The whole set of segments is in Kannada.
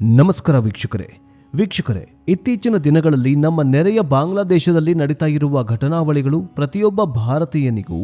ನಮಸ್ಕಾರ ವೀಕ್ಷಕರೇ, ಇತ್ತೀಚಿನ ದಿನಗಳಲ್ಲಿ ನಮ್ಮ ನೆರೆಯ ಬಾಂಗ್ಲಾದೇಶದಲ್ಲಿ ನಡೀತಾ ಇರುವ ಘಟನಾವಳಿಗಳು ಪ್ರತಿಯೊಬ್ಬ ಭಾರತೀಯನಿಗೂ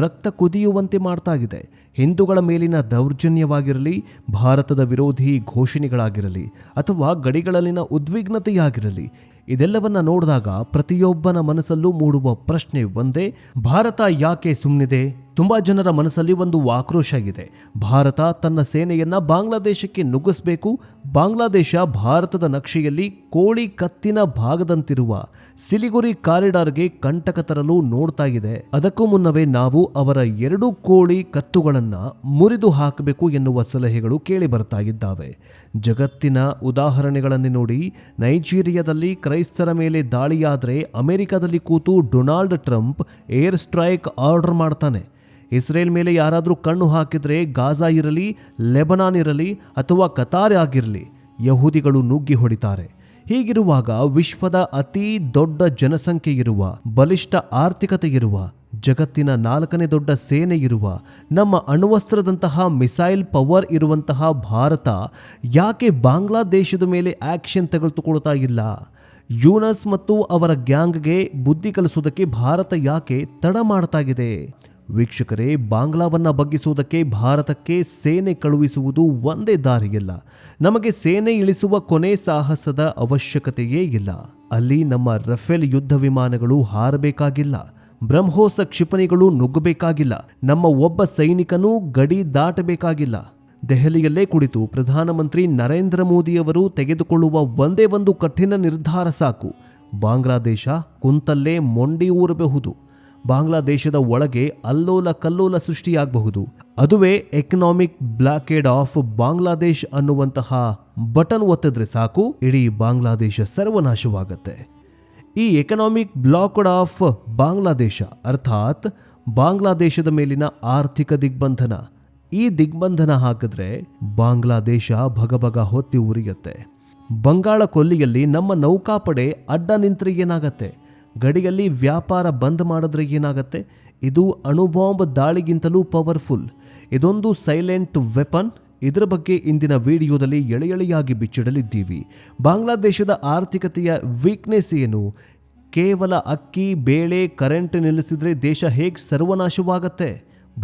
ರಕ್ತ ಕುದಿಯುವಂತೆ ಮಾಡ್ತಾ ಇದೆ. ಹಿಂದೂಗಳ ಮೇಲಿನ ದೌರ್ಜನ್ಯವಾಗಿರಲಿ, ಭಾರತದ ವಿರೋಧಿ ಘೋಷಣೆಗಳಾಗಿರಲಿ ಅಥವಾ ಗಡಿಗಳಲ್ಲಿನ ಉದ್ವಿಗ್ನತೆಯಾಗಿರಲಿ, ಇದೆಲ್ಲವನ್ನ ನೋಡಿದಾಗ ಪ್ರತಿಯೊಬ್ಬನ ಮನಸ್ಸಲ್ಲೂ ಮೂಡುವ ಪ್ರಶ್ನೆ ಒಂದೇ: ಭಾರತ ಯಾಕೆ ಸುಮ್ಮನಿದೆ? ತುಂಬಾ ಜನರ ಮನಸ್ಸಲ್ಲಿ ಒಂದು ಆಕ್ರೋಶ ಇದೆ. ಭಾರತ ತನ್ನ ಸೇನೆಯನ್ನ ಬಾಂಗ್ಲಾದೇಶಕ್ಕೆ ನುಗ್ಗಿಸಬೇಕು. ಬಾಂಗ್ಲಾದೇಶ ಭಾರತದ ನಕ್ಷೆಯಲ್ಲಿ ಕೋಳಿ ಕತ್ತಿನ ಭಾಗದಂತಿರುವ ಸಿಲಿಗುರಿ ಕಾರಿಡಾರ್ಗೆ ಕಂಟಕ ತರಲು ನೋಡ್ತಾ ಇದೆ. ಅದಕ್ಕೂ ಮುನ್ನವೇ ನಾವು ಅವರ 2 ಕೋಳಿ ಕತ್ತುಗಳನ್ನ ಮುರಿದು ಹಾಕಬೇಕು ಎನ್ನುವ ಸಲಹೆಗಳು ಕೇಳಿ ಬರ್ತಾ ಇದ್ದಾವೆ. ಜಗತ್ತಿನ ಉದಾಹರಣೆಗಳನ್ನು ನೋಡಿ. ನೈಜೀರಿಯಾದಲ್ಲಿ ಕ್ರೈಸ್ತರ ಮೇಲೆ ದಾಳಿಯಾದರೆ ಅಮೆರಿಕದಲ್ಲಿ ಕೂತು Donald Trump air strike order ಮಾಡ್ತಾನೆ. ಇಸ್ರೇಲ್ ಮೇಲೆ ಯಾರಾದರೂ ಕಣ್ಣು ಹಾಕಿದರೆ ಗಾಜಾ ಇರಲಿ, ಲೆಬನಾನ್ ಇರಲಿ ಅಥವಾ ಕತಾರ್ ಆಗಿರಲಿ, ಯಹೂದಿಗಳು ನುಗ್ಗಿ ಹೊಡಿತಾರೆ. ಹೀಗಿರುವಾಗ ವಿಶ್ವದ ಅತಿ ದೊಡ್ಡ ಜನಸಂಖ್ಯೆ ಇರುವ, ಬಲಿಷ್ಠ ಆರ್ಥಿಕತೆ ಇರುವ, ಜಗತ್ತಿನ 4ನೇ ದೊಡ್ಡ ಸೇನೆ ಇರುವ, ನಮ್ಮ ಅಣ್ವಸ್ತ್ರದಂತಹ ಮಿಸೈಲ್ ಪವರ್ ಇರುವಂತಹ ಭಾರತ ಯಾಕೆ ಬಾಂಗ್ಲಾದೇಶದ ಮೇಲೆ ಆಕ್ಷನ್ ತೆಗೆದುಕೊಳ್ತಾ ಇಲ್ಲ? ಯೂನಸ್ ಮತ್ತು ಅವರ ಗ್ಯಾಂಗ್ಗೆ ಬುದ್ಧಿ ಕಲಿಸೋದಕ್ಕೆ ಭಾರತ ಯಾಕೆ ತಡ ಮಾಡ್ತಾ ಇದೆ? ವೀಕ್ಷಕರೇ, ಬಾಂಗ್ಲಾವನ್ನ ಬಗ್ಗಿಸುವುದಕ್ಕೆ ಭಾರತಕ್ಕೆ ಸೇನೆ ಕಳುಹಿಸುವುದು ಒಂದೇ ದಾರಿಯಲ್ಲ. ನಮಗೆ ಸೇನೆ ಇಳಿಸುವ ಕೊನೆ ಸಾಹಸದ ಅವಶ್ಯಕತೆಯೇ ಇಲ್ಲ. ಅಲ್ಲಿ ನಮ್ಮ ರಫೇಲ್ ಯುದ್ಧ ವಿಮಾನಗಳು ಹಾರಬೇಕಾಗಿಲ್ಲ, ಬ್ರಹ್ಮೋಸ್ ಕ್ಷಿಪಣಿಗಳು ನುಗ್ಗಬೇಕಾಗಿಲ್ಲ, ನಮ್ಮ ಒಬ್ಬ ಸೈನಿಕನೂ ಗಡಿ ದಾಟಬೇಕಾಗಿಲ್ಲ. ದೆಹಲಿಯಲ್ಲೇ ಕುಳಿತು ಪ್ರಧಾನಮಂತ್ರಿ ನರೇಂದ್ರ ಮೋದಿಯವರು ತೆಗೆದುಕೊಳ್ಳುವ ಒಂದೇ ಒಂದು ಕಠಿಣ ನಿರ್ಧಾರ ಸಾಕು: ಬಾಂಗ್ಲಾದೇಶ ಕುಂತಲ್ಲೇ ಮೊಂಡಿ ಊರಬಹುದು. ಬಾಂಗ್ಲಾದೇಶದ ಒಳಗೆ ಅಲ್ಲೋಲ ಕಲ್ಲೋಲ ಸೃಷ್ಟಿಯಾಗಬಹುದು. ಅದುವೇ ಎಕನಾಮಿಕ್ ಬ್ಲಾಕೇಡ್ ಆಫ್ ಬಾಂಗ್ಲಾದೇಶ್ ಅನ್ನುವಂತಹ ಬಟನ್ ಒತ್ತಿದ್ರೆ ಸಾಕು, ಇಡೀ ಬಾಂಗ್ಲಾದೇಶ ಸರ್ವನಾಶವಾಗತ್ತೆ. ಈ ಎಕನಾಮಿಕ್ ಬ್ಲಾಕೇಡ್ ಆಫ್ ಬಾಂಗ್ಲಾದೇಶ ಅರ್ಥಾತ್ ಬಾಂಗ್ಲಾದೇಶದ ಮೇಲಿನ ಆರ್ಥಿಕ ದಿಗ್ಬಂಧನ. ಈ ದಿಗ್ಬಂಧನ ಹಾಕಿದ್ರೆ ಬಾಂಗ್ಲಾದೇಶ ಭಗಭಗ ಹೊತ್ತಿ ಉರಿಯುತ್ತೆ. ಬಂಗಾಳ ಕೊಲ್ಲಿಯಲ್ಲಿ ನಮ್ಮ ನೌಕಾಪಡೆ ಅಡ್ಡ ನಿಂತರೆ ಏನಾಗತ್ತೆ? ಗಡಿಯಲ್ಲಿ ವ್ಯಾಪಾರ ಬಂದ್ ಮಾಡಿದ್ರೆ ಏನಾಗತ್ತೆ? ಇದು ಅಣುಬಾಂಬ್ ದಾಳಿಗಿಂತಲೂ ಪವರ್ಫುಲ್. ಇದೊಂದು ಸೈಲೆಂಟ್ ವೆಪನ್. ಇದರ ಬಗ್ಗೆ ಇಂದಿನ ವಿಡಿಯೋದಲ್ಲಿ ಎಳೆಯಾಗಿ ಬಿಚ್ಚಿಡಲಿದ್ದೀವಿ. ಬಾಂಗ್ಲಾದೇಶದ ಆರ್ಥಿಕತೆಯ ವೀಕ್ನೆಸ್ ಏನು? ಕೇವಲ ಅಕ್ಕಿ, ಬೇಳೆ, ಕರೆಂಟ್ ನಿಲ್ಲಿಸಿದ್ರೆ ದೇಶ ಹೇಗೆ ಸರ್ವನಾಶವಾಗತ್ತೆ?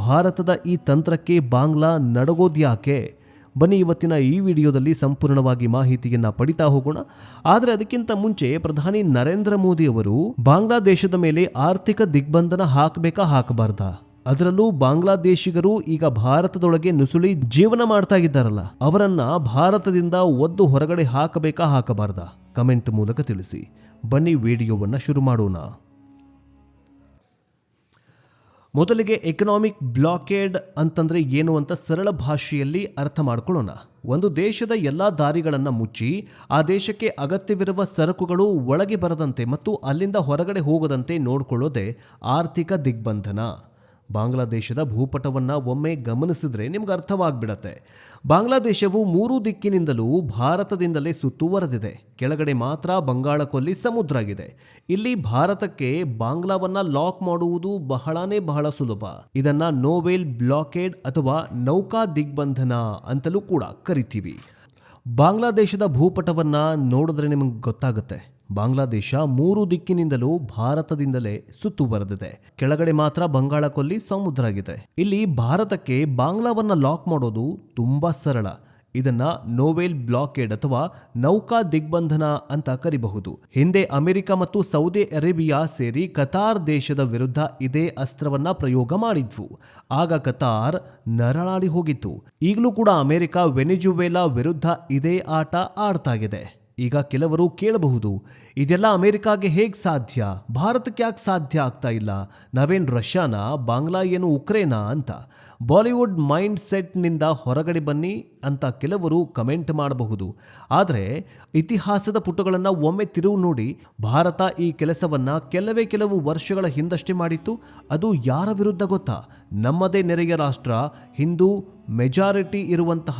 ಭಾರತದ ಈ ತಂತ್ರಕ್ಕೆ ಬಾಂಗ್ಲಾ ನಡಗೋದ್ಯಾಕೆ? ಬನ್ನಿ ಇವತ್ತಿನ ಈ ವಿಡಿಯೋದಲ್ಲಿ ಸಂಪೂರ್ಣವಾಗಿ ಮಾಹಿತಿಯನ್ನ ಪಡಿತಾ ಹೋಗೋಣ. ಆದರೆ ಅದಕ್ಕಿಂತ ಮುಂಚೆ ಪ್ರಧಾನಿ ನರೇಂದ್ರ ಮೋದಿ ಅವರು ಬಾಂಗ್ಲಾದೇಶದ ಮೇಲೆ ಆರ್ಥಿಕ ದಿಗ್ಬಂಧನ ಹಾಕಬಾರ್ದಾ? ಅದರಲ್ಲೂ ಬಾಂಗ್ಲಾದೇಶಿಗರು ಈಗ ಭಾರತದೊಳಗೆ ನುಸುಳಿ ಜೀವನ ಮಾಡ್ತಾ ಇದ್ದಾರಲ್ಲ, ಅವರನ್ನ ಭಾರತದಿಂದ ಒದ್ದು ಹೊರಗಡೆ ಹಾಕಬಾರ್ದಾ? ಕಮೆಂಟ್ ಮೂಲಕ ತಿಳಿಸಿ. ಬನ್ನಿ ವಿಡಿಯೋವನ್ನ ಶುರು ಮಾಡೋಣ. ಮೊದಲಿಗೆ ಎಕನಾಮಿಕ್ ಬ್ಲಾಕೇಡ್ ಅಂತಂದ್ರೆ ಏನು ಅಂತ ಸರಳ ಭಾಷೆಯಲ್ಲಿ ಅರ್ಥ ಮಾಡ್ಕೊಳ್ಳೋಣ. ಒಂದು ದೇಶದ ಎಲ್ಲ ದಾರಿಗಳನ್ನು ಮುಚ್ಚಿ ಆ ದೇಶಕ್ಕೆ ಅಗತ್ಯವಿರುವ ಸರಕುಗಳು ಒಳಗೆ ಬರದಂತೆ ಮತ್ತು ಅಲ್ಲಿಂದ ಹೊರಗಡೆ ಹೋಗದಂತೆ ನೋಡಿಕೊಳ್ಳೋದೇ ಆರ್ಥಿಕ ದಿಗ್ಬಂಧನ. ಬಾಂಗ್ಲಾದೇಶದ ಭೂಪಟವನ್ನು ಒಮ್ಮೆ ಗಮನಿಸಿದ್ರೆ ನಿಮ್ಗೆ ಅರ್ಥವಾಗ್ಬಿಡತ್ತೆ. ಬಾಂಗ್ಲಾದೇಶವು 3 ದಿಕ್ಕಿನಿಂದಲೂ ಭಾರತದಿಂದಲೇ ಸುತ್ತುವರೆದಿದೆ. ಕೆಳಗಡೆ ಮಾತ್ರ ಬಂಗಾಳ ಕೊಲ್ಲಿ ಸಮುದ್ರ ಇದೆ. ಇಲ್ಲಿ ಭಾರತಕ್ಕೆ ಬಾಂಗ್ಲಾವನ್ನ ಲಾಕ್ ಮಾಡುವುದು ಬಹಳ ಸುಲಭ. ಇದನ್ನ ನೋವೆಲ್ ಬ್ಲಾಕೇಡ್ ಅಥವಾ ನೌಕಾ ದಿಗ್ಬಂಧನ ಅಂತಲೂ ಕೂಡ ಕರಿತೀವಿ. ಬಾಂಗ್ಲಾದೇಶದ ಭೂಪಟವನ್ನ ನೋಡಿದ್ರೆ ನಿಮಗೆ ಗೊತ್ತಾಗುತ್ತೆ. ಬಾಂಗ್ಲಾದೇಶ 3 ದಿಕ್ಕಿನಿಂದಲೂ ಭಾರತದಿಂದಲೇ ಸುತ್ತುವರೆದಿದೆ. ಕೆಳಗಡೆ ಮಾತ್ರ ಬಂಗಾಳ ಕೊಲ್ಲಿ ಸಮುದ್ರ ಆಗಿದೆ. ಇಲ್ಲಿ ಭಾರತಕ್ಕೆ ಬಾಂಗ್ಲಾವನ್ನ ಲಾಕ್ ಮಾಡೋದು ತುಂಬಾ ಸರಳ. ಇದನ್ನ ನೋವೆಲ್ ಬ್ಲಾಕೇಡ್ ಅಥವಾ ನೌಕಾ ದಿಗ್ಬಂಧನ ಅಂತ ಕರಿಬಹುದು. ಹಿಂದೆ ಅಮೆರಿಕ ಮತ್ತು ಸೌದಿ ಅರೇಬಿಯಾ ಸೇರಿ ಕತಾರ್ ದೇಶದ ವಿರುದ್ಧ ಇದೇ ಅಸ್ತ್ರವನ್ನ ಪ್ರಯೋಗ ಮಾಡಿದ್ವು. ಆಗ ಕತಾರ್ ನರಳಾಡಿ ಹೋಗಿತ್ತು. ಈಗಲೂ ಕೂಡ ಅಮೆರಿಕ ವೆನಿಜುವೆಲಾ ವಿರುದ್ಧ ಇದೇ ಆಟ ಆಡ್ತಾ ಇದೆ. ಈಗ ಕೆಲವರು ಕೇಳಬಹುದು, ಇದೆಲ್ಲ ಅಮೆರಿಕಾಗೆ ಹೇಗೆ ಸಾಧ್ಯ? ಭಾರತಕ್ಕೆ ಯಾಕೆ ಸಾಧ್ಯ ಆಗ್ತಾ ಇಲ್ಲ? ನಾವೇನು ರಷ್ಯಾನಾ? ಬಾಂಗ್ಲಾ ಏನು ಉಕ್ರೇನಾ ಅಂತ? ಬಾಲಿವುಡ್ ಮೈಂಡ್ ಸೆಟ್ನಿಂದ ಹೊರಗಡೆ ಬನ್ನಿ ಅಂತ ಕೆಲವರು ಕಮೆಂಟ್ ಮಾಡಬಹುದು. ಆದರೆ ಇತಿಹಾಸದ ಪುಟಗಳನ್ನು ಒಮ್ಮೆ ತಿರುವು ನೋಡಿ. ಭಾರತ ಈ ಕೆಲಸವನ್ನು ಕೆಲವು ವರ್ಷಗಳ ಹಿಂದಷ್ಟೇ ಮಾಡಿತ್ತು. ಅದು ಯಾರ ವಿರುದ್ಧ ಗೊತ್ತಾ? ನಮ್ಮದೇ ನೆರೆಯ ರಾಷ್ಟ್ರ, ಹಿಂದೂ ಮೆಜಾರಿಟಿ ಇರುವಂತಹ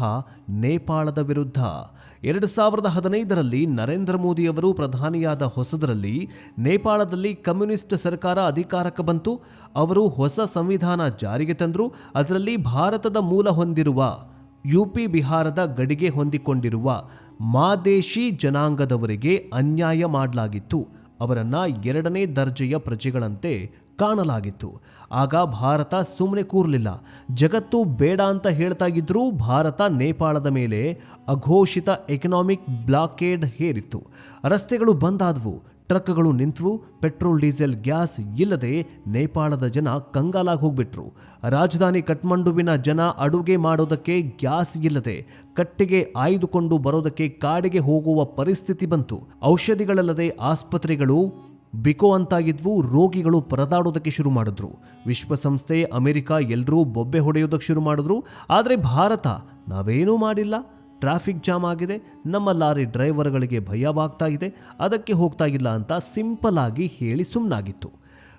ನೇಪಾಳದ ವಿರುದ್ಧ. 2015ರಲ್ಲಿ ನರೇಂದ್ರ ಮೋದಿಯವರು ಪ್ರಧಾನಿಯಾದ ಹೊಸದರಲ್ಲಿ ನೇಪಾಳದಲ್ಲಿ ಕಮ್ಯುನಿಸ್ಟ್ ಸರ್ಕಾರ ಅಧಿಕಾರಕ್ಕೆ ಬಂತು. ಅವರು ಹೊಸ ಸಂವಿಧಾನ ಜಾರಿಗೆ ತಂದರು. ಅದರಲ್ಲಿ ಭಾರತದ ಮೂಲ ಹೊಂದಿರುವ ಯುಪಿ ಬಿಹಾರದ ಗಡಿಗೆ ಹೊಂದಿಕೊಂಡಿರುವ ಮಾದೇಶಿ ಜನಾಂಗದವರಿಗೆ ಅನ್ಯಾಯ ಮಾಡಲಾಗಿತ್ತು. ಅವರನ್ನು ಎರಡನೇ ದರ್ಜೆಯ ಪ್ರಜೆಗಳಂತೆ ಕಾಣಲಾಗಿತ್ತು. ಆಗ ಭಾರತ ಸುಮ್ಮನೆ ಕೂರಲಿಲ್ಲ. ಜಗತ್ತು ಬೇಡ ಅಂತ ಹೇಳ್ತಾ ಇದ್ರೂ ಭಾರತ ನೇಪಾಳದ ಮೇಲೆ ಅಘೋಷಿತ ಎಕನಾಮಿಕ್ ಬ್ಲಾಕೇಡ್ ಹೇರಿತ್ತು. ರಸ್ತೆಗಳು ಬಂದಾದವು, ಟ್ರಕ್ಗಳು ನಿಂತವು, ಪೆಟ್ರೋಲ್ ಡೀಸೆಲ್ ಗ್ಯಾಸ್ ಇಲ್ಲದೆ ನೇಪಾಳದ ಜನ ಕಂಗಾಲಾಗಿ ಹೋಗ್ಬಿಟ್ರು. ರಾಜಧಾನಿ ಕಠ್ಮಂಡುವಿನ ಜನ ಅಡುಗೆ ಮಾಡೋದಕ್ಕೆ ಗ್ಯಾಸ್ ಇಲ್ಲದೆ ಕಟ್ಟಿಗೆ ಆಯ್ದುಕೊಂಡು ಬರೋದಕ್ಕೆ ಕಾಡಿಗೆ ಹೋಗುವ ಪರಿಸ್ಥಿತಿ ಬಂತು. ಔಷಧಿಗಳಲ್ಲದೆ ಆಸ್ಪತ್ರೆಗಳು ಬಿಕೋ ಅಂತಾಗಿದ್ವು. ರೋಗಿಗಳು ಪರದಾಡೋದಕ್ಕೆ ಶುರು ಮಾಡಿದ್ರು. ವಿಶ್ವಸಂಸ್ಥೆ, ಅಮೆರಿಕ ಎಲ್ಲರೂ ಬೊಬ್ಬೆ ಹೊಡೆಯೋದಕ್ಕೆ ಶುರು ಮಾಡಿದ್ರು. ಆದರೆ ಭಾರತ ನಾವೇನೂ ಮಾಡಿಲ್ಲ. ಟ್ರಾಫಿಕ್ ಜಾಮ್ ಆಗಿದೆ, ನಮ್ಮ ಲಾರಿ ಡ್ರೈವರ್ಗಳಿಗೆ ಭಯವಾಗ್ತಾ ಇದೆ, ಅದಕ್ಕೆ ಹೋಗ್ತಾ ಇಲ್ಲ ಅಂತ ಸಿಂಪಲ್ ಆಗಿ ಹೇಳಿ ಸುಮ್ಮನಾಗಿತ್ತು.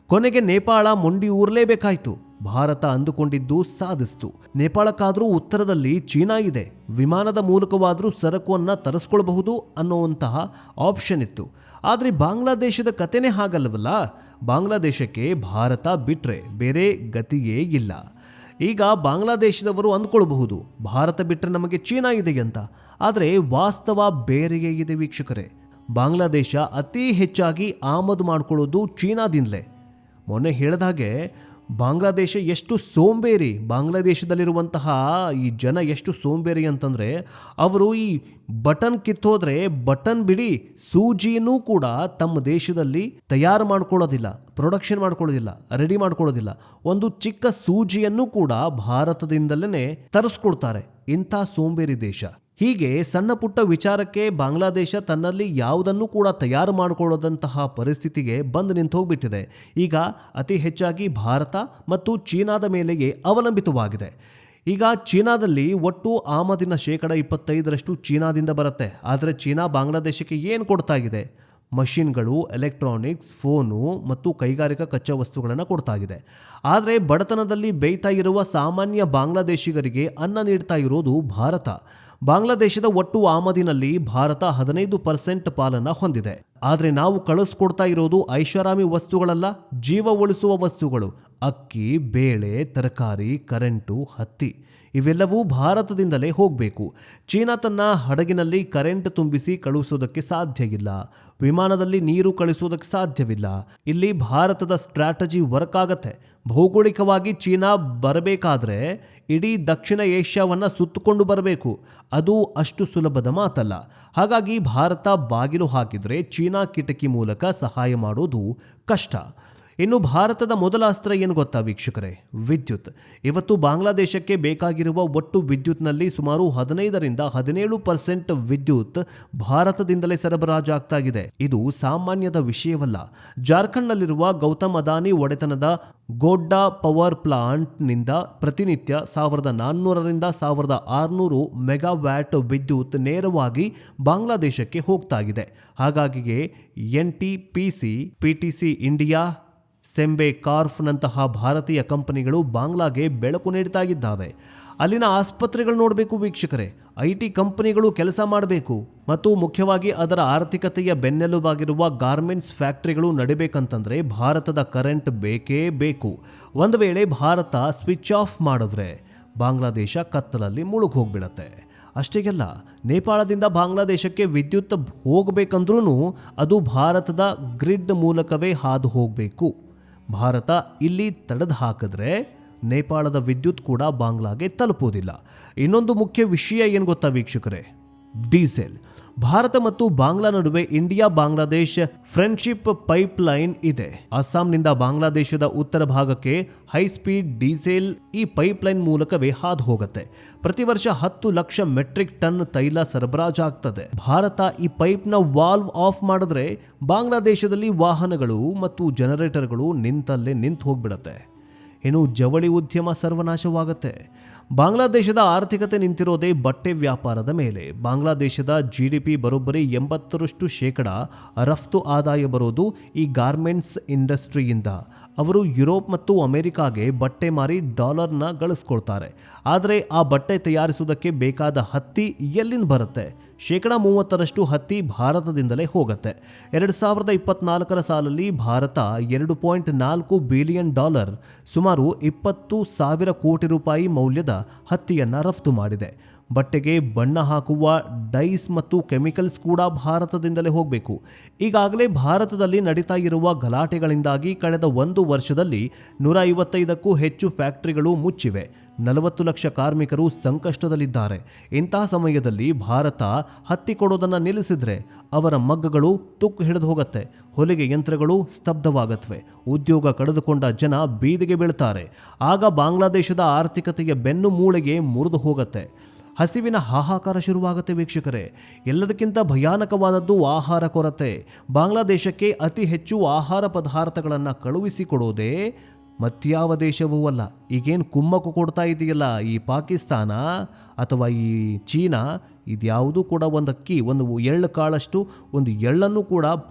ಕೊನೆಗೆ ನೇಪಾಳ ಮೊಂಡಿ ಊರಲೇಬೇಕಾಯ್ತು. ಭಾರತ ಅಂದುಕೊಂಡಿದ್ದು ಸಾಧಿಸ್ತು. ನೇಪಾಳಕ್ಕಾದರೂ ಉತ್ತರದಲ್ಲಿ ಚೀನಾ ಇದೆ, ವಿಮಾನದ ಮೂಲಕವಾದರೂ ಸರಕನ್ನು ತರಿಸ್ಕೊಳ್ಬಹುದು ಅನ್ನೋವಂತಹ ಆಪ್ಷನ್ ಇತ್ತು. ಆದರೆ ಬಾಂಗ್ಲಾದೇಶದ ಕತೆನೇ ಹಾಗಲ್ಲವಲ್ಲ. ಬಾಂಗ್ಲಾದೇಶಕ್ಕೆ ಭಾರತ ಬಿಟ್ಟರೆ ಬೇರೆ ಗತಿಯೇ ಇಲ್ಲ. ಈಗ ಬಾಂಗ್ಲಾದೇಶದವರು ಅಂದ್ಕೊಳ್ಬಹುದು ಭಾರತ ಬಿಟ್ಟರೆ ನಮಗೆ ಚೀನಾ ಇದೆ ಅಂತ. ಆದರೆ ವಾಸ್ತವ ಬೇರೆಯೇ ಇದೆ ವೀಕ್ಷಕರೇ. ಬಾಂಗ್ಲಾದೇಶ ಅತಿ ಹೆಚ್ಚಾಗಿ ಆಮದು ಮಾಡ್ಕೊಳ್ಳೋದು ಚೀನಾದಿಂದಲೇ. ಮೊನ್ನೆ ಹೇಳಿದಾಗೆ ಬಾಂಗ್ಲಾದೇಶ ಎಷ್ಟು ಸೋಂಬೇರಿ, ಬಾಂಗ್ಲಾದೇಶದಲ್ಲಿರುವಂತಹ ಈ ಜನ ಎಷ್ಟು ಸೋಂಬೇರಿ ಅಂತಂದರೆ ಅವರು ಈ ಬಟನ್ ಕಿತ್ತೋದ್ರೆ ಬಟನ್ ಬಿಡಿ ಸೂಜಿನೂ ಕೂಡ ತಮ್ಮ ದೇಶದಲ್ಲಿ ತಯಾರು ಮಾಡ್ಕೊಳ್ಳೋದಿಲ್ಲ, ಪ್ರೊಡಕ್ಷನ್ ಮಾಡ್ಕೊಳ್ಳೋದಿಲ್ಲ, ರೆಡಿ ಮಾಡ್ಕೊಳ್ಳೋದಿಲ್ಲ. ಒಂದು ಚಿಕ್ಕ ಸೂಜಿಯನ್ನು ಕೂಡ ಭಾರತದಿಂದಲೇ ತರಿಸ್ಕೊಳ್ತಾರೆ. ಇಂಥ ಸೋಂಬೇರಿ ದೇಶ. ಹೀಗೆ ಸಣ್ಣ ಪುಟ್ಟ ವಿಚಾರಕ್ಕೆ ಬಾಂಗ್ಲಾದೇಶ ತನ್ನಲ್ಲಿ ಯಾವುದನ್ನು ಕೂಡ ತಯಾರು ಮಾಡಿಕೊಳ್ಳೋದಂತಹ ಪರಿಸ್ಥಿತಿಗೆ ಬಂದು ನಿಂತು ಹೋಗ್ಬಿಟ್ಟಿದೆ. ಈಗ ಅತಿ ಹೆಚ್ಚಾಗಿ ಭಾರತ ಮತ್ತು ಚೀನಾದ ಮೇಲೆಯೇ ಅವಲಂಬಿತವಾಗಿದೆ. ಈಗ ಚೀನಾದಲ್ಲಿ ಒಟ್ಟು ಆಮದಿನ 25% ಚೀನಾದಿಂದ ಬರುತ್ತೆ. ಆದರೆ ಚೀನಾ ಬಾಂಗ್ಲಾದೇಶಕ್ಕೆ ಏನು ಕೊಡ್ತಾ ಇದೆ? ಮಷಿನ್ಗಳು, ಎಲೆಕ್ಟ್ರಾನಿಕ್ಸ್, ಫೋನು ಮತ್ತು ಕೈಗಾರಿಕಾ ಕಚ್ಚಾ ವಸ್ತುಗಳನ್ನು ಕೊಡ್ತಾ ಇದೆ. ಆದರೆ ಬಡತನದಲ್ಲಿ ಬೇಯ್ತಾ ಇರುವ ಸಾಮಾನ್ಯ ಬಾಂಗ್ಲಾದೇಶಿಗರಿಗೆ ಅನ್ನ ನೀಡ್ತಾ ಇರೋದು ಭಾರತ. ಬಾಂಗ್ಲಾದೇಶದ ಒಟ್ಟು ಆಮದಿನಲ್ಲಿ ಭಾರತ 15% ಪಾಲನ್ನು ಹೊಂದಿದೆ. ಆದರೆ ನಾವು ಕಳಿಸ್ಕೊಡ್ತಾ ಇರೋದು ಐಷಾರಾಮಿ ವಸ್ತುಗಳಲ್ಲ, ಜೀವ ಉಳಿಸುವ ವಸ್ತುಗಳು. ಅಕ್ಕಿ, ಬೇಳೆ, ತರಕಾರಿ, ಕರೆಂಟು, ಹತ್ತಿ ಇವೆಲ್ಲವೂ ಭಾರತದಿಂದಲೇ ಹೋಗಬೇಕು. ಚೀನಾ ತನ್ನ ಹಡಗಿನಲ್ಲಿ ಕರೆಂಟ್ ತುಂಬಿಸಿ ಕಳುಹಿಸೋದಕ್ಕೆ ಸಾಧ್ಯ ಇಲ್ಲ, ವಿಮಾನದಲ್ಲಿ ನೀರು ಕಳಿಸೋದಕ್ಕೆ ಸಾಧ್ಯವಿಲ್ಲ. ಇಲ್ಲಿ ಭಾರತದ ಸ್ಟ್ರಾಟಜಿ ವರ್ಕ್ ಆಗತ್ತೆ. ಭೌಗೋಳಿಕವಾಗಿ ಚೀನಾ ಬರಬೇಕಾದ್ರೆ ಇಡೀ ದಕ್ಷಿಣ ಏಷ್ಯಾವನ್ನು ಸುತ್ತಕೊಂಡು ಬರಬೇಕು. ಅದು ಅಷ್ಟು ಸುಲಭದ ಮಾತಲ್ಲ. ಹಾಗಾಗಿ ಭಾರತ ಬಾಗಿಲು ಹಾಕಿದರೆ ಚೀನಾ ಕಿಟಕಿ ಮೂಲಕ ಸಹಾಯ ಮಾಡೋದು ಕಷ್ಟ. ಇನ್ನು ಭಾರತದ ಮೊದಲ ಅಸ್ತ್ರ ಏನು ಗೊತ್ತಾ ವೀಕ್ಷಕರೇ? ವಿದ್ಯುತ್. ಇವತ್ತು ಬಾಂಗ್ಲಾದೇಶಕ್ಕೆ ಬೇಕಾಗಿರುವ ಒಟ್ಟು ವಿದ್ಯುತ್ನಲ್ಲಿ ಸುಮಾರು 15-17% ವಿದ್ಯುತ್ ಭಾರತದಿಂದಲೇ ಸರಬರಾಜಾಗ್ತಾ ಇದೆ. ಇದು ಸಾಮಾನ್ಯದ ವಿಷಯವಲ್ಲ. ಜಾರ್ಖಂಡ್ನಲ್ಲಿರುವ ಗೌತಮ್ ಅದಾನಿ ಒಡೆತನದ ಗೋಡ್ಡಾ ಪವರ್ ಪ್ಲಾಂಟ್ನಿಂದ ಪ್ರತಿನಿತ್ಯ 1400ರಿಂದ 1600 ಮೆಗಾವ್ಯಾಟ್ ವಿದ್ಯುತ್ ನೇರವಾಗಿ ಬಾಂಗ್ಲಾದೇಶಕ್ಕೆ ಹೋಗ್ತಾ ಇದೆ. ಹಾಗಾಗಿಯೇ NTPC, PTC ಇಂಡಿಯಾ, ಸೆಂಬೆ ಕಾರ್ಫ್ನಂತಹ ಭಾರತೀಯ ಕಂಪನಿಗಳು ಬಾಂಗ್ಲಾಗೆ ಬೆಳಕು ನೀಡ್ತಾ ಇದ್ದಾವೆ. ಅಲ್ಲಿನ ಆಸ್ಪತ್ರೆಗಳು ನೋಡಬೇಕು ವೀಕ್ಷಕರೇ, IT ಕಂಪನಿಗಳು ಕೆಲಸ ಮಾಡಬೇಕು ಮತ್ತು ಮುಖ್ಯವಾಗಿ ಅದರ ಆರ್ಥಿಕತೆಯ ಬೆನ್ನೆಲುಬಾಗಿರುವ ಗಾರ್ಮೆಂಟ್ಸ್ ಫ್ಯಾಕ್ಟರಿಗಳು ನಡಿಬೇಕಂತಂದರೆ ಭಾರತದ ಕರೆಂಟ್ ಬೇಕೇ ಬೇಕು. ಒಂದು ವೇಳೆ ಭಾರತ ಸ್ವಿಚ್ ಆಫ್ ಮಾಡಿದ್ರೆ ಬಾಂಗ್ಲಾದೇಶ ಕತ್ತಲಲ್ಲಿ ಮುಳುಗಿ ಹೋಗ್ಬಿಡತ್ತೆ. ಅಷ್ಟೇ ಅಲ್ಲ, ನೇಪಾಳದಿಂದ ಬಾಂಗ್ಲಾದೇಶಕ್ಕೆ ವಿದ್ಯುತ್ ಹೋಗಬೇಕಂದ್ರೂ ಅದು ಭಾರತದ ಗ್ರಿಡ್ ಮೂಲಕವೇ ಹಾದು ಹೋಗಬೇಕು. ಭಾರತ ಇಲ್ಲಿ ತಡೆದು ಹಾಕಿದ್ರೆ ನೇಪಾಳದ ವಿದ್ಯುತ್ ಕೂಡ ಬಾಂಗ್ಲಾಗೆ ತಲುಪುವುದಿಲ್ಲ. ಇನ್ನೊಂದು ಮುಖ್ಯ ವಿಷಯ ಏನು ಗೊತ್ತಾ ವೀಕ್ಷಕರೇ? ಡೀಸೆಲ್. ಭಾರತ ಮತ್ತು ಬಾಂಗ್ಲಾ ನಡುವೆ ಇಂಡಿಯಾ ಬಾಂಗ್ಲಾದೇಶ್ ಫ್ರೆಂಡ್ಶಿಪ್ ಪೈಪ್ಲೈನ್ ಇದೆ. ಅಸ್ಸಾಂನಿಂದ ಬಾಂಗ್ಲಾದೇಶದ ಉತ್ತರ ಭಾಗಕ್ಕೆ ಹೈ ಸ್ಪೀಡ್ ಡೀಸೆಲ್ ಈ ಪೈಪ್ಲೈನ್ ಮೂಲಕವೇ ಹಾದು ಹೋಗುತ್ತೆ. ಪ್ರತಿ ವರ್ಷ 10 ಲಕ್ಷ ಮೆಟ್ರಿಕ್ ಟನ್ ತೈಲ ಸರಬರಾಜಾಗ್ತದೆ. ಭಾರತ ಈ ಪೈಪ್ನ ವಾಲ್ವ್ ಆಫ್ ಮಾಡಿದ್ರೆ ಬಾಂಗ್ಲಾದೇಶದಲ್ಲಿ ವಾಹನಗಳು ಮತ್ತು ಜನರೇಟರ್ಗಳು ನಿಂತಲ್ಲೇ ನಿಂತು ಹೋಗ್ಬಿಡತ್ತೆ. ಇನ್ನು ಜವಳಿ ಉದ್ಯಮ ಸರ್ವನಾಶವಾಗುತ್ತೆ. ಬಾಂಗ್ಲಾದೇಶದ ಆರ್ಥಿಕತೆ ನಿಂತಿರೋದೇ ಬಟ್ಟೆ ವ್ಯಾಪಾರದ ಮೇಲೆ. ಬಾಂಗ್ಲಾದೇಶದ GDP ಬರೋಬ್ಬರಿ 80% ರಫ್ತು ಆದಾಯ ಬರೋದು ಈ ಗಾರ್ಮೆಂಟ್ಸ್ ಇಂಡಸ್ಟ್ರಿಯಿಂದ. ಅವರು ಯುರೋಪ್ ಮತ್ತು ಅಮೆರಿಕಾಗೆ ಬಟ್ಟೆ ಮಾರಿ ಡಾಲರ್ನ ಗಳಿಸ್ಕೊಳ್ತಾರೆ. ಆದರೆ ಆ ಬಟ್ಟೆ ತಯಾರಿಸುವುದಕ್ಕೆ ಬೇಕಾದ ಹತ್ತಿ ಎಲ್ಲಿಂದ ಬರುತ್ತೆ? 30% ಹತ್ತಿ ಭಾರತದಿಂದಲೇ ಹೋಗುತ್ತೆ. 2024 ಸಾಲಲ್ಲಿ ಭಾರತ $2.4 ಬಿಲಿಯನ್ ಸುಮಾರು 20,000 ಕೋಟಿ ರೂಪಾಯಿ ಮೌಲ್ಯದ ಹತ್ತಿಯನ್ನು ರಫ್ತು ಮಾಡಿದೆ. ಬಟ್ಟೆಗೆ ಬಣ್ಣ ಹಾಕುವ ಡೈಸ್ ಮತ್ತು ಕೆಮಿಕಲ್ಸ್ ಕೂಡ ಭಾರತದಿಂದಲೇ ಹೋಗಬೇಕು. ಈಗಾಗಲೇ ಭಾರತದಲ್ಲಿ ನಡೀತಾ ಇರುವ ಗಲಾಟೆಗಳಿಂದಾಗಿ ಕಳೆದ 1 ವರ್ಷದಲ್ಲಿ 155ಕ್ಕೂ ಹೆಚ್ಚು ಫ್ಯಾಕ್ಟರಿಗಳು ಮುಚ್ಚಿವೆ. 40 ಲಕ್ಷ ಕಾರ್ಮಿಕರು ಸಂಕಷ್ಟದಲ್ಲಿದ್ದಾರೆ. ಇಂತಹ ಸಮಯದಲ್ಲಿ ಭಾರತ ಹತ್ತಿ ಕೊಡೋದನ್ನು ನಿಲ್ಲಿಸಿದ್ರೆ ಅವರ ಮಗ್ಗಗಳು ತುಕ್ಕು ಹಿಡಿದು ಹೋಗುತ್ತೆ, ಹೊಲಿಗೆ ಯಂತ್ರಗಳು ಸ್ತಬ್ಧವಾಗತ್ವೆ, ಉದ್ಯೋಗ ಕಳೆದುಕೊಂಡ ಜನ ಬೀದಿಗೆ ಬೀಳ್ತಾರೆ. ಆಗ ಬಾಂಗ್ಲಾದೇಶದ ಆರ್ಥಿಕತೆಯ ಬೆನ್ನು ಮೂಳೆಗೆ ಮುರಿದು ಹೋಗುತ್ತೆ. ಹಸಿವಿನ ಹಾಹಾಕಾರ ಶುರುವಾಗುತ್ತೆ ವೀಕ್ಷಕರೇ. ಎಲ್ಲದಕ್ಕಿಂತ ಭಯಾನಕವಾದದ್ದು ಆಹಾರ ಕೊರತೆ. ಬಾಂಗ್ಲಾದೇಶಕ್ಕೆ ಅತಿ ಹೆಚ್ಚು ಆಹಾರ ಪದಾರ್ಥಗಳನ್ನು ಕಳುಹಿಸಿಕೊಡೋದೇ ಮತ್ಯಾವ ದೇಶವೂ ಅಲ್ಲ. ಈಗೇನು ಕುಮ್ಮಕ್ಕು ಕೊಡ್ತಾ ಇದೆಯಲ್ಲ ಈ ಪಾಕಿಸ್ತಾನ ಅಥವಾ ಈ ಚೀನಾ, ಇದ್ಯಾವುದೂ ಕೂಡ ಒಂದು ಎಳ್ಳು ಕಾಳಷ್ಟು ಒಂದು ಎಳ್ಳನ್ನು ಕೂಡ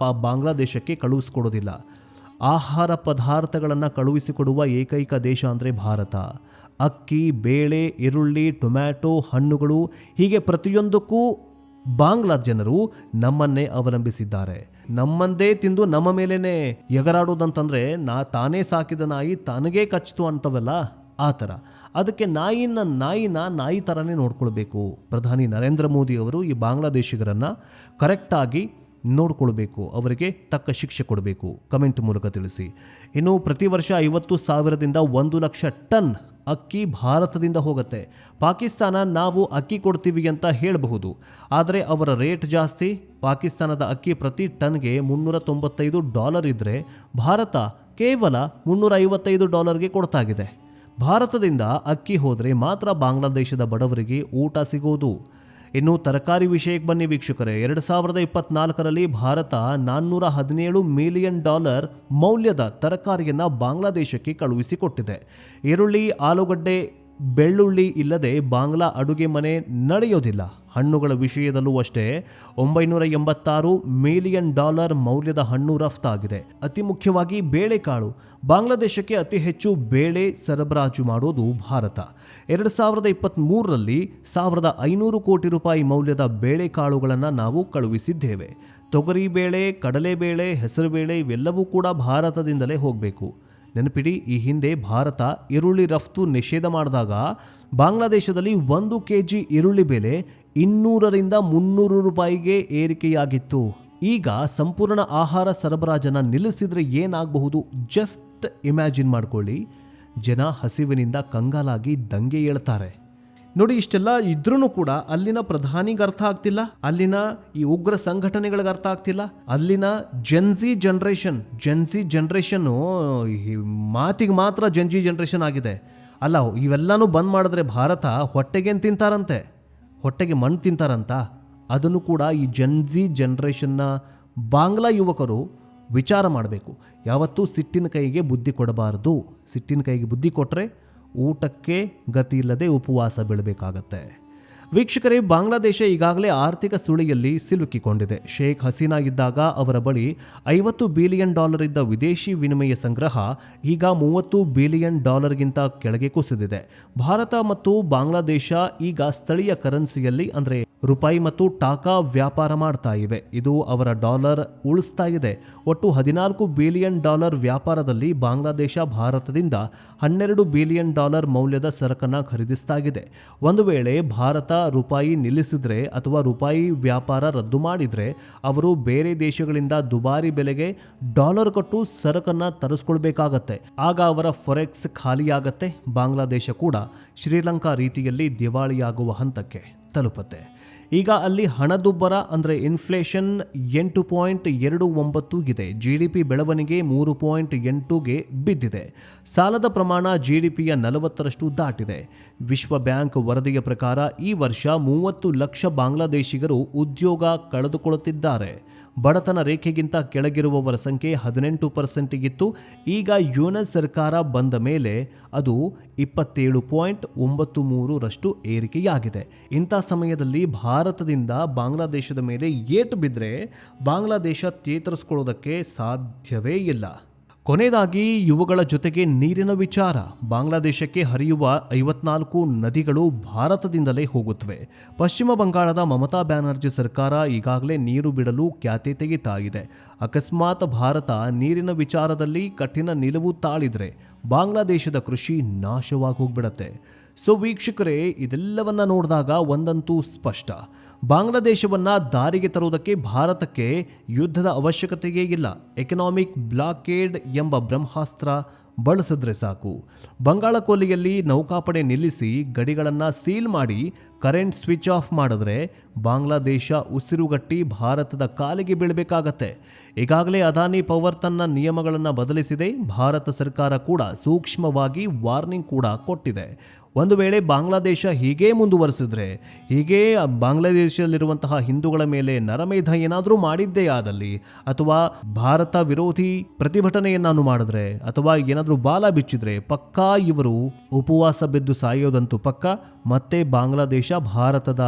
ಬಾಂಗ್ಲಾದೇಶಕ್ಕೆ ಕಳುಹಿಸ್ಕೊಡೋದಿಲ್ಲ. ಆಹಾರ ಪದಾರ್ಥಗಳನ್ನು ಕಳುಹಿಸಿಕೊಡುವ ಏಕೈಕ ದೇಶ ಅಂದರೆ ಭಾರತ. ಅಕ್ಕಿ, ಬೇಳೆ, ಈರುಳ್ಳಿ, ಟೊಮ್ಯಾಟೊ, ಹಣ್ಣುಗಳು, ಹೀಗೆ ಪ್ರತಿಯೊಂದಕ್ಕೂ ಬಾಂಗ್ಲಾ ಜನರು ನಮ್ಮನ್ನೇ ಅವಲಂಬಿಸಿದ್ದಾರೆ. ನಮ್ಮಂದೇ ತಿಂದು ನಮ್ಮ ಮೇಲೇನೆ ಎಗರಾಡೋದಂತಂದ್ರೆ ತಾನೇ ಸಾಕಿದ ನಾಯಿ ತನಗೇ ಕಚ್ಚಿತು ಅಂತವಲ್ಲ, ಆ ಥರ. ಅದಕ್ಕೆ ನಾಯಿ ಥರನೇ ನೋಡ್ಕೊಳ್ಬೇಕು. ಪ್ರಧಾನಿ ನರೇಂದ್ರ ಮೋದಿ ಅವರು ಈ ಬಾಂಗ್ಲಾದೇಶಿಗರನ್ನು ಕರೆಕ್ಟಾಗಿ ನೋಡ್ಕೊಳ್ಬೇಕು, ಅವರಿಗೆ ತಕ್ಕ ಶಿಕ್ಷೆ ಕೊಡಬೇಕು. ಕಮೆಂಟ್ ಮೂಲಕ ತಿಳಿಸಿ. ಇನ್ನು ಪ್ರತಿ ವರ್ಷ 50,000ದಿಂದ 1 ಲಕ್ಷ ಟನ್ ಅಕ್ಕಿ ಭಾರತದಿಂದ ಹೋಗುತ್ತೆ. ಪಾಕಿಸ್ತಾನ ನಾವು ಅಕ್ಕಿ ಕೊಡ್ತೀವಿ ಅಂತ ಹೇಳಬಹುದು, ಆದರೆ ಅವರ ರೇಟ್ ಜಾಸ್ತಿ. ಪಾಕಿಸ್ತಾನದ ಅಕ್ಕಿ ಪ್ರತಿ ಟನ್ಗೆ $395 ಇದ್ದರೆ ಭಾರತ ಕೇವಲ $355 ಕೊಡ್ತಾಗಿದೆ. ಭಾರತದಿಂದ ಅಕ್ಕಿ ಹೋದರೆ ಮಾತ್ರ ಬಾಂಗ್ಲಾದೇಶದ ಬಡವರಿಗೆ ಊಟ ಸಿಗೋದು. ಇನ್ನು ತರಕಾರಿ ವಿಷಯಕ್ಕೆ ಬನ್ನಿ ವೀಕ್ಷಕರೇ. 2024ರಲ್ಲಿ ಭಾರತ $417 ಮಿಲಿಯನ್ ಮೌಲ್ಯದ ತರಕಾರಿಯನ್ನು ಬಾಂಗ್ಲಾದೇಶಕ್ಕೆ ಕಳುಹಿಸಿಕೊಟ್ಟಿದೆ. ಈರುಳ್ಳಿ, ಆಲೂಗಡ್ಡೆ, ಬೆಳ್ಳುಳ್ಳಿ ಇಲ್ಲದೆ ಬಾಂಗ್ಲಾ ಅಡುಗೆ ಮನೆ ನಡೆಯೋದಿಲ್ಲ. ಹಣ್ಣುಗಳ ವಿಷಯದಲ್ಲೂ ಅಷ್ಟೇ $986 ಮಿಲಿಯನ್ ಮೌಲ್ಯದ ಹಣ್ಣು ರಫ್ತಾಗಿದೆ. ಅತಿ ಮುಖ್ಯವಾಗಿ ಬೇಳೆಕಾಳು. ಬಾಂಗ್ಲಾದೇಶಕ್ಕೆ ಅತಿ ಹೆಚ್ಚು ಬೇಳೆ ಸರಬರಾಜು ಮಾಡೋದು ಭಾರತ. 2023ರಲ್ಲಿ 1,500 ಕೋಟಿ ರೂಪಾಯಿ ಮೌಲ್ಯದ ಬೇಳೆಕಾಳುಗಳನ್ನು ನಾವು ಕಳುಹಿಸಿದ್ದೇವೆ. ತೊಗರಿಬೇಳೆ, ಕಡಲೆಬೇಳೆ, ಹೆಸರುಬೇಳೆ ಇವೆಲ್ಲವೂ ಕೂಡ ಭಾರತದಿಂದಲೇ ಹೋಗಬೇಕು. ನೆನಪಿಡಿ, ಈ ಹಿಂದೆ ಭಾರತ ಈರುಳ್ಳಿ ರಫ್ತು ನಿಷೇಧ ಮಾಡಿದಾಗ ಬಾಂಗ್ಲಾದೇಶದಲ್ಲಿ 1 kg ಈರುಳ್ಳಿ ಬೆಲೆ 200ರಿಂದ 300 ರೂಪಾಯಿಗೆ ಏರಿಕೆಯಾಗಿತ್ತು. ಈಗ ಸಂಪೂರ್ಣ ಆಹಾರ ಸರಬರಾಜನ್ನು ನಿಲ್ಲಿಸಿದ್ರೆ ಏನಾಗಬಹುದು ಜಸ್ಟ್ ಇಮ್ಯಾಜಿನ್ ಮಾಡ್ಕೊಳ್ಳಿ. ಜನ ಹಸಿವಿನಿಂದ ಕಂಗಾಲಾಗಿ ದಂಗೆ ಏಳ್ತಾರೆ. ನೋಡಿ, ಇಷ್ಟೆಲ್ಲ ಇದ್ರೂ ಕೂಡ ಅಲ್ಲಿನ ಪ್ರಧಾನಿಗೆ ಅರ್ಥ ಆಗ್ತಿಲ್ಲ, ಅಲ್ಲಿನ ಈ ಉಗ್ರ ಸಂಘಟನೆಗಳಿಗೆ ಅರ್ಥ ಆಗ್ತಿಲ್ಲ, ಅಲ್ಲಿನ ಜೆನ್ಜಿ ಜನರೇಷನ್ನು ಮಾತಿಗೆ ಮಾತ್ರ ಜೆನ್ಜಿ ಜನರೇಷನ್ ಆಗಿದೆ. ಅಲ್ಲ, ಇವೆಲ್ಲನೂ ಬಂದ್ ಮಾಡಿದ್ರೆ ಭಾರತ ಹೊಟ್ಟೆಗೇನು ತಿಂತಾರಂತೆ, ಹೊಟ್ಟೆಗೆ ಮಣ್ಣು ತಿಂತಾರಂತ. ಅದನ್ನು ಕೂಡ ಈ ಜೆನ್ಜಿ ಜನರೇಷನ್ನ ಬಾಂಗ್ಲಾ ಯುವಕರು ವಿಚಾರ ಮಾಡಬೇಕು. ಯಾವತ್ತೂ ಸಿಟ್ಟಿನ ಕೈಗೆ ಬುದ್ಧಿ ಕೊಡಬಾರದು. ಸಿಟ್ಟಿನ ಕೈಗೆ ಬುದ್ಧಿ ಕೊಟ್ಟರೆ ಊಟಕ್ಕೆ ಗತಿ ಇಲ್ಲದೆ ಉಪವಾಸ ಬೀಳಬೇಕಾಗತ್ತೆ. ವೀಕ್ಷಕರೇ, ಬಾಂಗ್ಲಾದೇಶ ಈಗಾಗಲೇ ಆರ್ಥಿಕ ಸುಳಿಯಲ್ಲಿ ಸಿಲುಕಿಕೊಂಡಿದೆ. ಶೇಖ್ ಹಸೀನಾ ಇದ್ದಾಗ ಅವರ ಬಳಿ $50 ಬಿಲಿಯನ್ ಇದ್ದ ವಿದೇಶಿ ವಿನಿಮಯ ಸಂಗ್ರಹ ಈಗ $30 ಬಿಲಿಯನ್ ಕೆಳಗೆ ಕುಸಿದಿದೆ. ಭಾರತ ಮತ್ತು ಬಾಂಗ್ಲಾದೇಶ ಈಗ ಸ್ಥಳೀಯ ಕರೆನ್ಸಿಯಲ್ಲಿ ಅಂದರೆ ರೂಪಾಯಿ ಮತ್ತು ಟಾಕಾ ವ್ಯಾಪಾರ ಮಾಡ್ತಾ ಇವೆ. ಇದು ಅವರ ಡಾಲರ್ ಉಳಿಸ್ತಾ ಇದೆ. ಒಟ್ಟು $14 ಬಿಲಿಯನ್ ವ್ಯಾಪಾರದಲ್ಲಿ ಬಾಂಗ್ಲಾದೇಶ ಭಾರತದಿಂದ $12 ಬಿಲಿಯನ್ ಮೌಲ್ಯದ ಸರಕನ್ನು ಖರೀದಿಸ್ತಾಗಿದೆ. ಒಂದು ವೇಳೆ ಭಾರತ ರೂಪಾಯಿ ನಿಲ್ಲಿಸಿದ್ರೆ ಅಥವಾ ರೂಪಾಯಿ ವ್ಯಾಪಾರ ರದ್ದು ಮಾಡಿದ್ರೆ ಅವರು ಬೇರೆ ದೇಶಗಳಿಂದ ದುಬಾರಿ ಬೆಲೆಗೆ ಡಾಲರ್ ಕೊಟ್ಟು ಸರಕನ್ನು ತರಿಸ್ಕೊಳ್ಬೇಕಾಗತ್ತೆ. ಆಗ ಅವರ ಫಾರೆಕ್ಸ್ ಖಾಲಿಯಾಗತ್ತೆ. ಬಾಂಗ್ಲಾದೇಶ ಕೂಡ ಶ್ರೀಲಂಕಾ ರೀತಿಯಲ್ಲಿ ದಿವಾಳಿಯಾಗುವ ಹಂತಕ್ಕೆ ತಲುಪುತ್ತೆ. ಈಗ ಅಲ್ಲಿ ಹಣದುಬ್ಬರ ಅಂದರೆ ಇನ್ಫ್ಲೇಷನ್ 8.29 ಇದೆ. GDP ಬೆಳವಣಿಗೆ 3.8ಗೆ ಬಿದ್ದಿದೆ. ಸಾಲದ ಪ್ರಮಾಣ GDPಯ 40ರಷ್ಟು ದಾಟಿದೆ. ವಿಶ್ವ ಬ್ಯಾಂಕ್ ವರದಿಯ ಪ್ರಕಾರ ಈ ವರ್ಷ 30 ಲಕ್ಷ ಬಾಂಗ್ಲಾದೇಶಿಗರು ಉದ್ಯೋಗ ಕಳೆದುಕೊಳ್ಳುತ್ತಿದ್ದಾರೆ. ಬಡತನ ರೇಖೆಗಿಂತ ಕೆಳಗಿರುವವರ ಸಂಖ್ಯೆ 18% ಇತ್ತು. ಈಗ ಯುಎಸ್ ಸರ್ಕಾರ ಬಂದ ಮೇಲೆ ಅದು 27.93ರಷ್ಟು ಏರಿಕೆಯಾಗಿದೆ. ಇಂಥ ಸಮಯದಲ್ಲಿ ಭಾರತದಿಂದ ಬಾಂಗ್ಲಾದೇಶದ ಮೇಲೆ ಏಟು ಬಿದ್ದರೆ ಬಾಂಗ್ಲಾದೇಶ ಚೇತರಿಸಿಕೊಳ್ಳೋದಕ್ಕೆ ಸಾಧ್ಯವೇ ಇಲ್ಲ. ಕೊನೆಯದಾಗಿ ಇವುಗಳ ಜೊತೆಗೆ ನೀರಿನ ವಿಚಾರ. ಬಾಂಗ್ಲಾದೇಶಕ್ಕೆ ಹರಿಯುವ 54 ನದಿಗಳು ಭಾರತದಿಂದಲೇ ಹೋಗುತ್ತವೆ. ಪಶ್ಚಿಮ ಬಂಗಾಳದ ಮಮತಾ ಬ್ಯಾನರ್ಜಿ ಸರ್ಕಾರ ಈಗಾಗಲೇ ನೀರು ಬಿಡಲು ಕ್ಯಾತೆ ತೆಗಿತಾ ಇದೆ. ಅಕಸ್ಮಾತ್ ಭಾರತ ನೀರಿನ ವಿಚಾರದಲ್ಲಿ ಕಠಿಣ ನಿಲುವು ತಾಳಿದ್ರೆ ಬಾಂಗ್ಲಾದೇಶದ ಕೃಷಿ ನಾಶವಾಗಿ ಹೋಗ್ಬಿಡತ್ತೆ. ಸೊ ವೀಕ್ಷಕರೇ, ಇದೆಲ್ಲವನ್ನ ನೋಡಿದಾಗ ಒಂದಂತೂ ಸ್ಪಷ್ಟ, ಬಾಂಗ್ಲಾದೇಶವನ್ನ ದಾರಿಗೆ ತರುವುದಕ್ಕೆ ಭಾರತಕ್ಕೆ ಯುದ್ಧದ ಅವಶ್ಯಕತೆಯೇ ಇಲ್ಲ. ಎಕನಾಮಿಕ್ ಬ್ಲಾಕೇಡ್ ಎಂಬ ಬ್ರಹ್ಮಾಸ್ತ್ರ ಬಳಸಿದ್ರೆ ಸಾಕು. ಬಂಗಾಳ ಕೊಲ್ಲಿಯಲ್ಲಿ ನೌಕಾಪಡೆ ನಿಲ್ಲಿಸಿ ಗಡಿಗಳನ್ನು ಸೀಲ್ ಮಾಡಿ ಕರೆಂಟ್ ಸ್ವಿಚ್ ಆಫ್ ಮಾಡಿದ್ರೆ ಬಾಂಗ್ಲಾದೇಶ ಉಸಿರುಗಟ್ಟಿ ಭಾರತದ ಕಾಲಿಗೆ ಬೀಳಬೇಕಾಗತ್ತೆ. ಈಗಾಗಲೇ ಅದಾನಿ ಪವರ್ ತನ್ನ ನಿಯಮಗಳನ್ನು ಬದಲಿಸಿದೆ. ಭಾರತ ಸರ್ಕಾರ ಕೂಡ ಸೂಕ್ಷ್ಮವಾಗಿ ವಾರ್ನಿಂಗ್ ಕೂಡ ಕೊಟ್ಟಿದೆ. ಒಂದು ವೇಳೆ ಬಾಂಗ್ಲಾದೇಶ ಹೀಗೇ ಮುಂದುವರೆಸಿದ್ರೆ, ಹೀಗೇ ಬಾಂಗ್ಲಾದೇಶದಲ್ಲಿರುವಂತಹ ಹಿಂದೂಗಳ ಮೇಲೆ ನರಮೇಧ ಏನಾದರೂ ಮಾಡಿದ್ದೇ ಆದಲ್ಲಿ, ಅಥವಾ ಭಾರತ ವಿರೋಧಿ ಪ್ರತಿಭಟನೆಯನ್ನಾನು ಮಾಡಿದ್ರೆ, ಅಥವಾ ಏನಾದರೂ ಬಾಲ ಬಿಚ್ಚಿದ್ರೆ ಪಕ್ಕಾ ಇವರು ಉಪವಾಸ ಬಿದ್ದು ಸಾಯೋದಂತೂ ಪಕ್ಕ. ಮತ್ತೆ ಬಾಂಗ್ಲಾದೇಶ ಭಾರತದ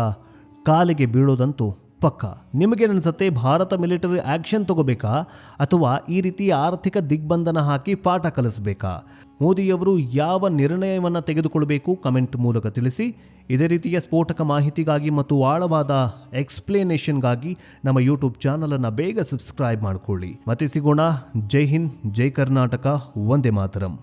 ಕಾಲಿಗೆ ಬೀಳೋದಂತೂ ಪಕ್ಕ. ನಿಮಗೇನನ್ಸುತ್ತೆ? ಭಾರತ ಮಿಲಿಟರಿ ಆ್ಯಕ್ಷನ್ ತಗೋಬೇಕಾ, ಅಥವಾ ಈ ರೀತಿ ಆರ್ಥಿಕ ದಿಗ್ಬಂಧನ ಹಾಕಿ ಪಾಠ ಕಲಿಸಬೇಕಾ? ಮೋದಿಯವರು ಯಾವ ನಿರ್ಣಯವನ್ನು ತೆಗೆದುಕೊಳ್ಬೇಕು ಕಮೆಂಟ್ ಮೂಲಕ ತಿಳಿಸಿ. ಇದೇ ರೀತಿಯ ಸ್ಫೋಟಕ ಮಾಹಿತಿಗಾಗಿ ಮತ್ತು ಆಳವಾದ ಎಕ್ಸ್ಪ್ಲೇನೇಷನ್ಗಾಗಿ ನಮ್ಮ ಯೂಟ್ಯೂಬ್ ಚಾನಲನ್ನು ಬೇಗ ಸಬ್ಸ್ಕ್ರೈಬ್ ಮಾಡಿಕೊಳ್ಳಿ. ಮತ್ತೆ ಸಿಗೋಣ. ಜೈ ಹಿಂದ್, ಜೈ ಕರ್ನಾಟಕ, ವಂದೇ ಮಾತರಂ.